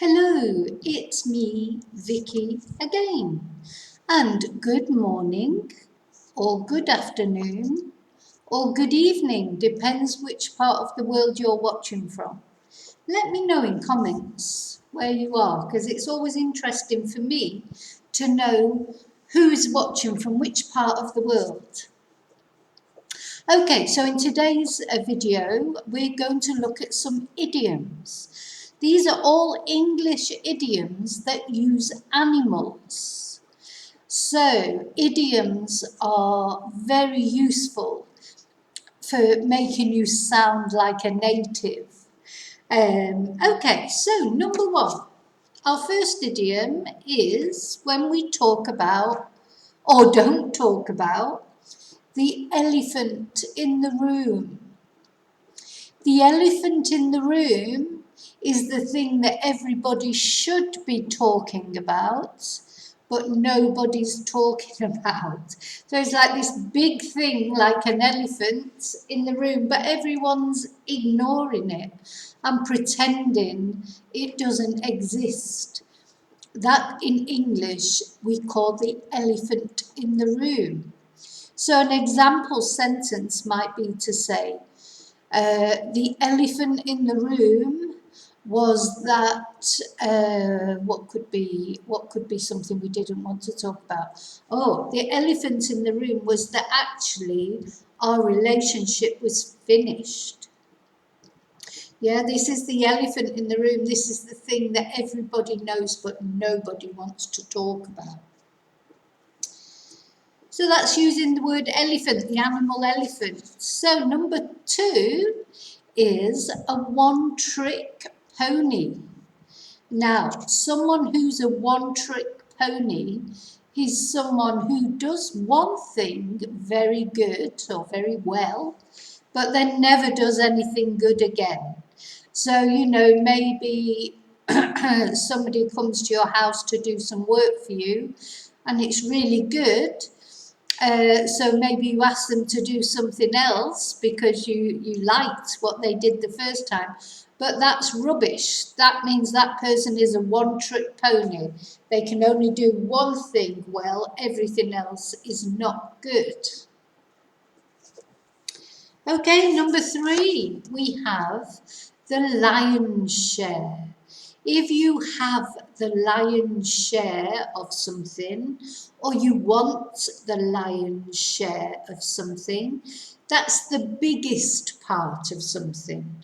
Hello, it's me, Vicky, again. And good morning, or good afternoon, or good evening, depends which part of the world you're watching from. Let me know in comments where you are, because it's always interesting for me to know who's watching from which part of the world. Okay, so in today's video, we're going to look at some idioms. These are all English idioms that use animals. So idioms are very useful for making you sound like a native. Okay, so number one. Our first idiom is when we talk about, or don't talk about, the elephant in the room. The elephant in the room is the thing that everybody should be talking about, but nobody's talking about. So it's like this big thing, like an elephant in the room, but everyone's ignoring it and pretending it doesn't exist. That in English we call the elephant in the room. So an example sentence might be to say, the elephant in the room was that, what could be something we didn't want to talk about? Oh, the elephant in the room was that actually our relationship was finished. Yeah, this is the elephant in the room. This is the thing that everybody knows, but nobody wants to talk about. So that's using the word elephant, the animal elephant. So number two is a one-trick pony. Now, someone who's a one-trick pony is someone who does one thing very good or very well, but then never does anything good again. So, maybe somebody comes to your house to do some work for you and it's really good. So maybe you ask them to do something else because you liked what they did the first time. But that's rubbish. That means that person is a one-trick pony. They can only do one thing well, everything else is not good. Okay, number three, we have the lion's share. If you have the lion's share of something, or you want the lion's share of something, that's the biggest part of something.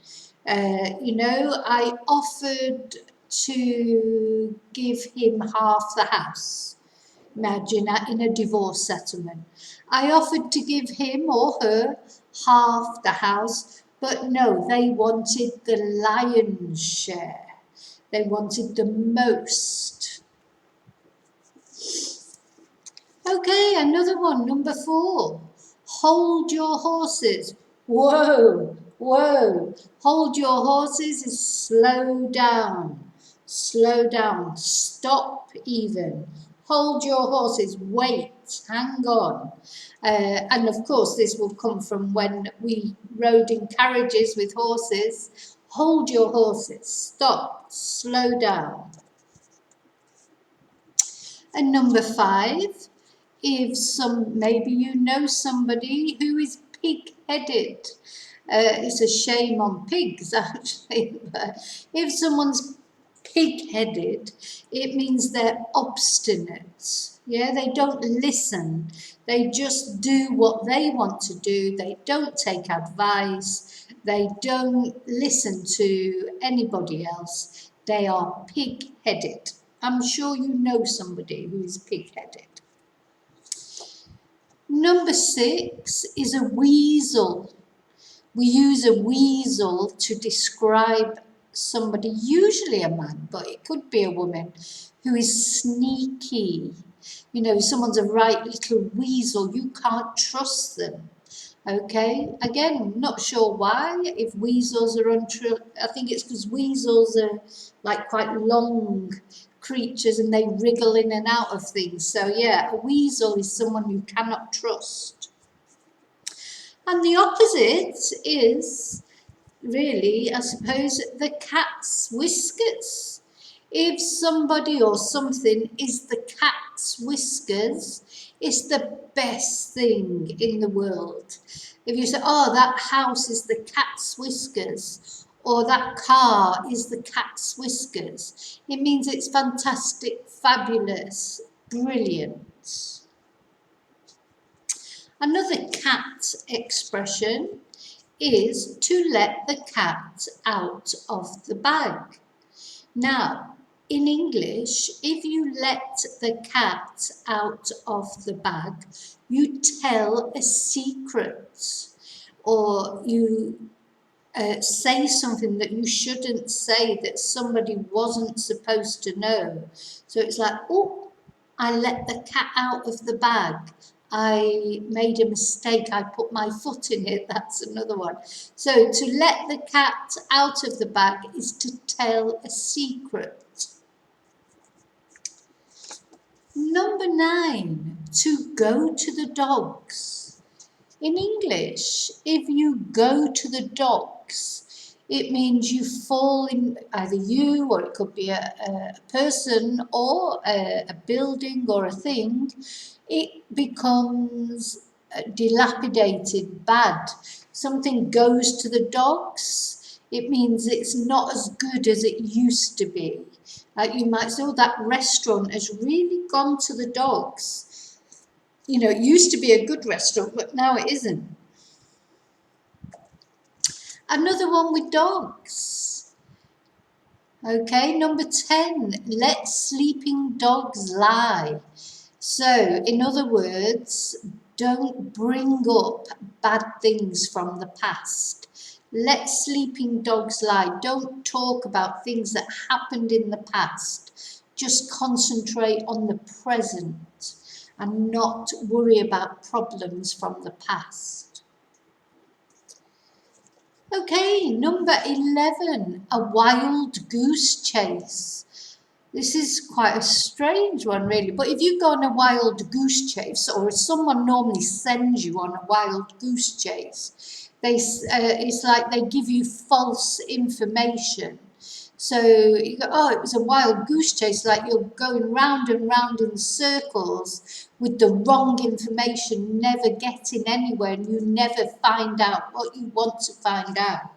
I offered to give him half the house. Imagine in a divorce settlement. I offered to give him or her half the house, but no, they wanted the lion's share. They wanted the most. Okay, another one, number four. Hold your horses. Whoa, whoa. Hold your horses is slow down. Slow down. Stop even. Hold your horses. Wait. Hang on. And of course, this will come from when we rode in carriages with horses. Hold your horses. Stop. Slow down. And number five, if maybe you know somebody who is pig-headed. It's a shame on pigs, actually. But if someone's pig-headed, it means they're obstinate. Yeah, they don't listen. They just do what they want to do. They don't take advice. They don't listen to anybody else. They are pig-headed. I'm sure you know somebody who is pig-headed. Number six is a weasel. We use a weasel to describe somebody, usually a man, but it could be a woman, who is sneaky. Someone's a right little weasel. You can't trust them. Okay, again, not sure why, if weasels are untrue. I think it's because weasels are like quite long creatures and they wriggle in and out of things. So yeah, a weasel is someone you cannot trust. And the opposite is really, I suppose, the cat's whiskers. If somebody or something is the cat's whiskers, it's the best thing in the world. If you say, oh, that house is the cat's whiskers, or that car is the cat's whiskers, it means it's fantastic, fabulous, brilliant. Another cat expression is to let the cat out of the bag. Now, in English, if you let the cat out of the bag, you tell a secret, or you say something that you shouldn't say, that somebody wasn't supposed to know. So it's like, oh, I let the cat out of the bag. I made a mistake, I put my foot in it, that's another one. So to let the cat out of the bag is to tell a secret. Number 9, to go to the dogs. In English, if you go to the dogs, it means you fall in, either you, or it could be a person, or a building or a thing. It becomes dilapidated, bad. Something goes to the dogs, it means it's not as good as it used to be. Like you might say, oh, that restaurant has really gone to the dogs. You know, it used to be a good restaurant, but now it isn't. Another one with dogs. Okay, number 10, let sleeping dogs lie. So, in other words, don't bring up bad things from the past. Let sleeping dogs lie. Don't talk about things that happened in the past. Just concentrate on the present and not worry about problems from the past. Okay, number 11, a wild goose chase. This is quite a strange one, really. But if you go on a wild goose chase, or if someone normally sends you on a wild goose chase, it's like they give you false information. So you go, oh, it was a wild goose chase, like you're going round and round in circles with the wrong information, never getting anywhere, and you never find out what you want to find out.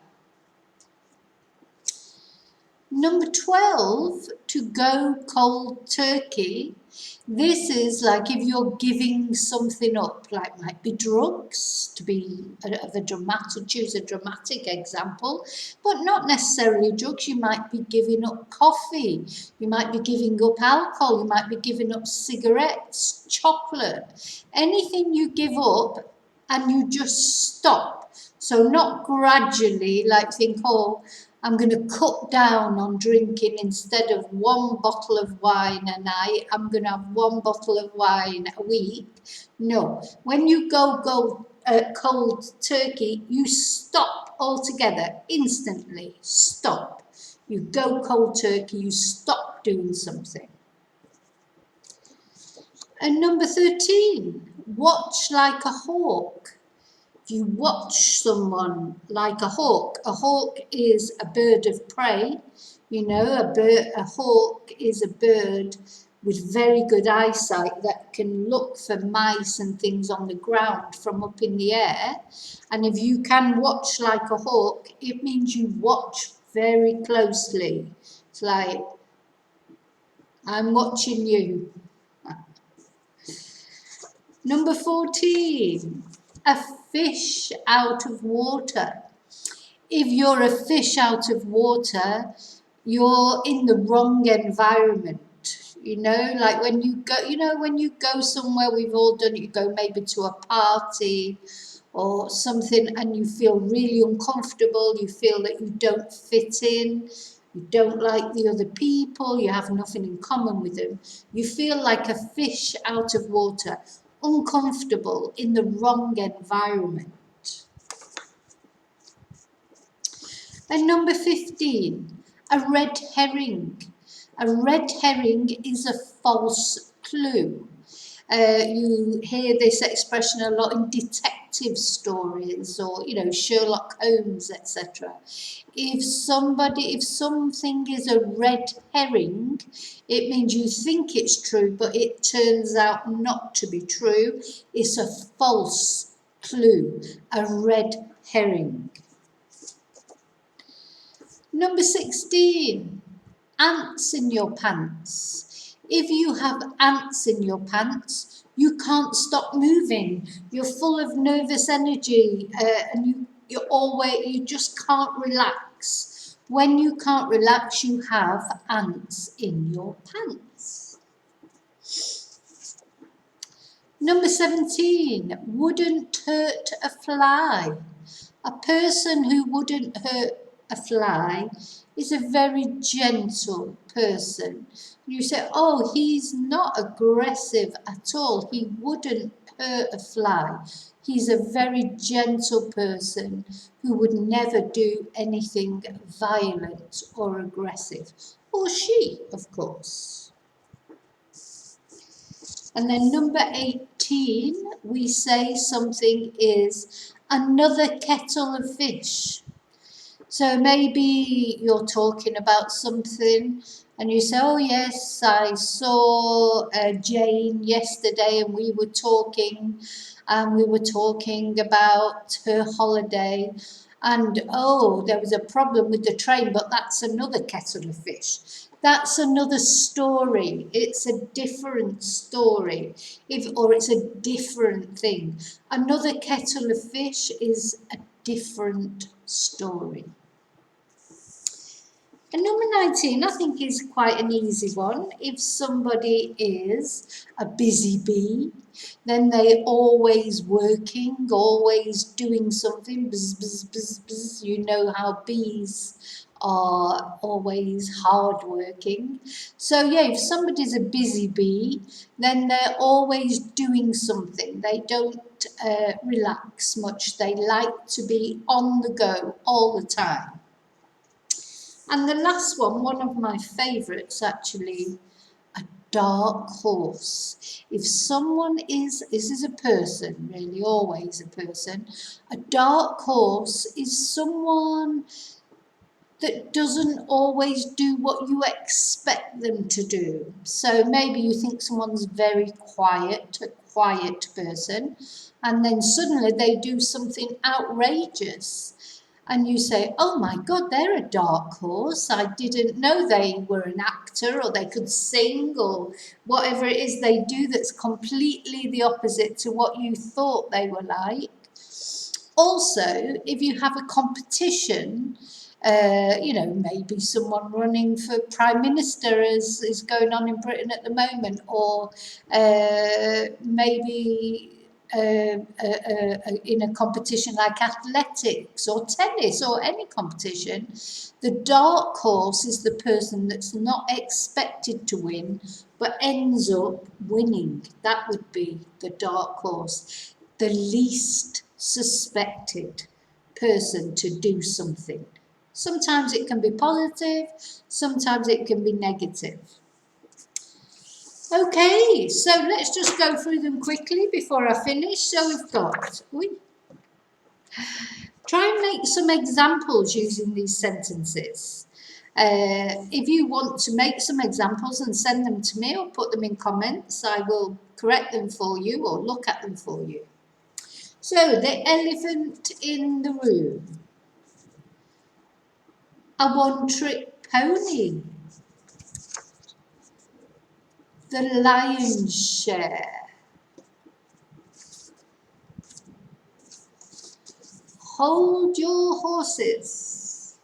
Number 12, to go cold turkey. This is like if you're giving something up, like might be drugs, to be choose a dramatic example, but not necessarily drugs. You might be giving up coffee, you might be giving up alcohol, you might be giving up cigarettes, chocolate, anything you give up and you just stop. So not gradually, like think, oh, I'm going to cut down on drinking. Instead of 1 bottle of wine a night, I'm going to have 1 bottle of wine a week. No, when you go cold turkey, you stop altogether, instantly, stop. You go cold turkey, you stop doing something. And number 13, watch like a hawk. You watch someone like a hawk. A hawk is a bird of prey. You know, a hawk is a bird with very good eyesight that can look for mice and things on the ground from up in the air. And if you can watch like a hawk, it means you watch very closely. It's like, I'm watching you. Number 14, a fish out of water. If you're a fish out of water, you're in the wrong environment. You know, like when you go somewhere, we've all done it, you go maybe to a party or something and you feel really uncomfortable, you feel that you don't fit in, you don't like the other people, you have nothing in common with them. You feel like a fish out of water, uncomfortable, in the wrong environment. And number 15, a red herring. A red herring is a false clue. You hear this expression a lot in detective stories or, Sherlock Holmes, etc. If something is a red herring, it means you think it's true, but it turns out not to be true. It's a false clue, a red herring. Number 16, ants in your pants. If you have ants in your pants, you can't stop moving. You're full of nervous energy, and you just can't relax. When you can't relax, you have ants in your pants. Number 17, wouldn't hurt a fly. A person who wouldn't hurt a fly is a very gentle person. You say, oh, he's not aggressive at all. He wouldn't hurt a fly. He's a very gentle person who would never do anything violent or aggressive. Or she, of course. And then number 18, we say something is another kettle of fish. So maybe you're talking about something and you say, oh yes, I saw Jane yesterday and we were talking about her holiday. And oh, there was a problem with the train, but that's another kettle of fish. That's another story. It's a different story, or it's a different thing. Another kettle of fish is a different story. And number 19, I think, is quite an easy one. If somebody is a busy bee, then they're always working, always doing something. Buzz, buzz, buzz, buzz. You know how bees are always hardworking. So yeah, if somebody's a busy bee, then they're always doing something. They don't relax much. They like to be on the go all the time. And the last one of my favourites actually, a dark horse. If someone is, this is a person, really always a person, a dark horse is someone that doesn't always do what you expect them to do. So maybe you think someone's very quiet, a quiet person, and then suddenly they do something outrageous. And you say, oh my God, they're a dark horse. I didn't know they were an actor or they could sing or whatever it is they do that's completely the opposite to what you thought they were like. Also, if you have a competition, maybe someone running for Prime Minister is going on in Britain at the moment, or maybe in a competition like athletics or tennis or any competition, the dark horse is the person that's not expected to win but ends up winning. That would be the dark horse, the least suspected person to do something. Sometimes it can be positive, sometimes it can be negative. Okay, so let's just go through them quickly before I finish. So we've got, try and make some examples using these sentences. If you want to make some examples and send them to me or put them in comments, I will correct them for you or look at them for you. So, the elephant in the room. A one-trick pony. The lion's share. Hold your horses.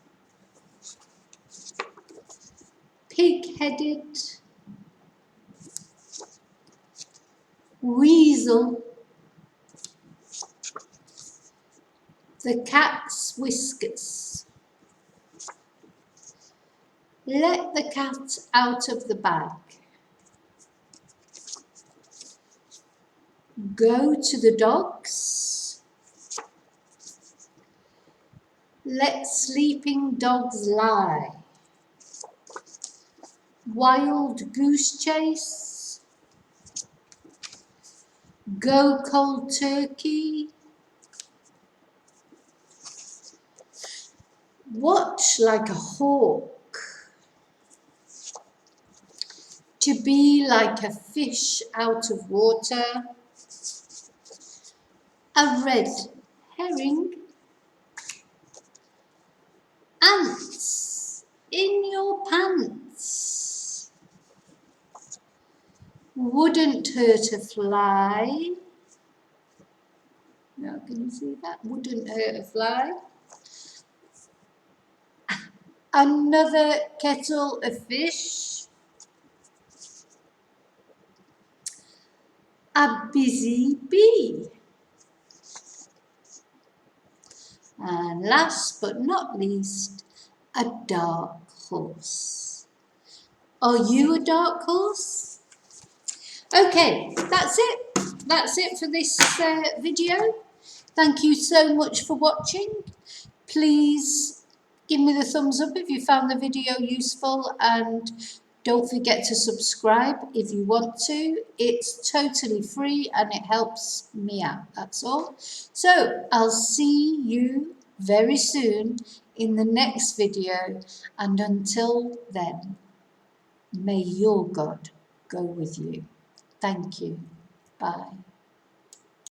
Pigheaded. Weasel. The cat's whiskers. Let the cat out of the bag. Go to the dogs. Let sleeping dogs lie. Wild goose chase. Go cold turkey. Watch like a hawk. To be like a fish out of water. A red herring. Ants in your pants. Wouldn't hurt a fly. Now, can you see that? Wouldn't hurt a fly. Another kettle of fish. A busy bee. And last but not least, a dark horse. Are you a dark horse? Okay, that's it. That's it for this video. Thank you so much for watching. Please give me the thumbs up if you found the video useful, and don't forget to subscribe if you want to. It's totally free and it helps me out, that's all. So I'll see you very soon in the next video, and until then, may your God go with you. Thank you. Bye.